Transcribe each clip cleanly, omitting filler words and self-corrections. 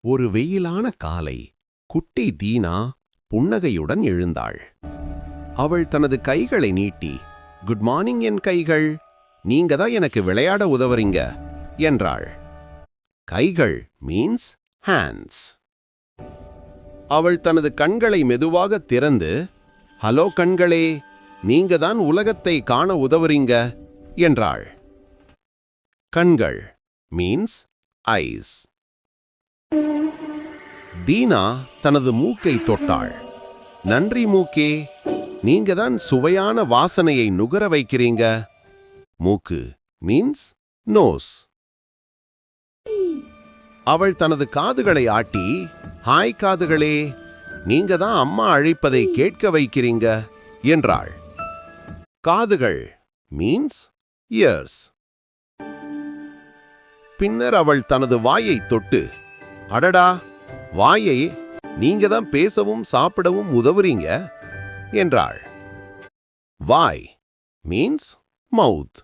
ஒரு வெயிலான காலை குட்டி தீனா புன்னகையுடன் எழுந்தாள். அவள் தனது கைகளை நீட்டி, குட் மார்னிங் என் கைகள், நீங்க தான் எனக்கு விளையாட உதவுறீங்க என்றாள். கைகள் மீன்ஸ் ஹேண்ட்ஸ். அவள் தனது கண்களை மெதுவாக திறந்து, ஹலோ கண்களே, நீங்க தான் உலகத்தை காண உதவுறீங்க என்றாள். கண்கள் மீன்ஸ் ஐஸ். தீனா தனது மூக்கை தொட்டாள். நன்றி மூக்கே, நீங்க தான் சுவையான வாசனையை நுகர வைக்கிறீங்க. மூக்கு மீன்ஸ் நோஸ். அவள் தனது காதுகளை ஆட்டி, ஹாய் காதுகளே, நீங்க தான் அம்மா அழைப்பதை கேட்க வைக்கிறீங்க என்றாள். காதுகள் மீன்ஸ் இயர்ஸ். பின்னர் அவள் தனது வாயை தொட்டு, அடடா வாயை, நீங்க தான் பேசவும் சாப்பிடவும் உதவுறீங்க என்றாள். வாய் மீன்ஸ் மவுத்.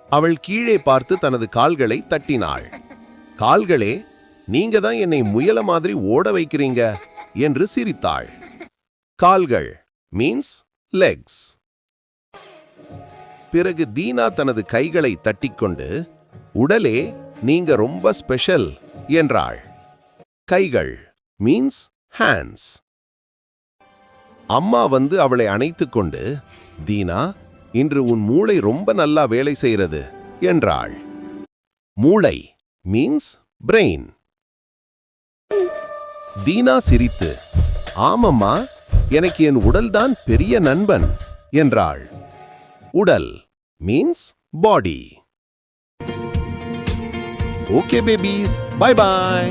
அவள் கீழே பார்த்து தனது கால்களை தட்டினாள். கால்களே, நீங்க தான் என்னை முயல மாதிரி ஓட வைக்கிறீங்க என்று சிரித்தாள். கால்கள் மீன்ஸ் லெக்ஸ். பிறகு தீனா தனது கைகளை தட்டிக்கொண்டு, உடலே, நீங்க ரொம்ப ஸ்பெஷல் என்றாள். கைகள் மீன்ஸ் ஹேண்ட்ஸ். அம்மா வந்து அவளை அணைத்துக் கொண்டு, தீனா, இன்று உன் மூளை ரொம்ப நல்லா வேலை செய்கிறது என்றாள். மூளை மீன்ஸ் பிரெயின். தீனா சிரித்து, ஆமம்மா, எனக்கு என் உடல்தான் பெரிய நண்பன் என்றாள். உடல் மீன்ஸ் பாடி. Okay babies, bye bye.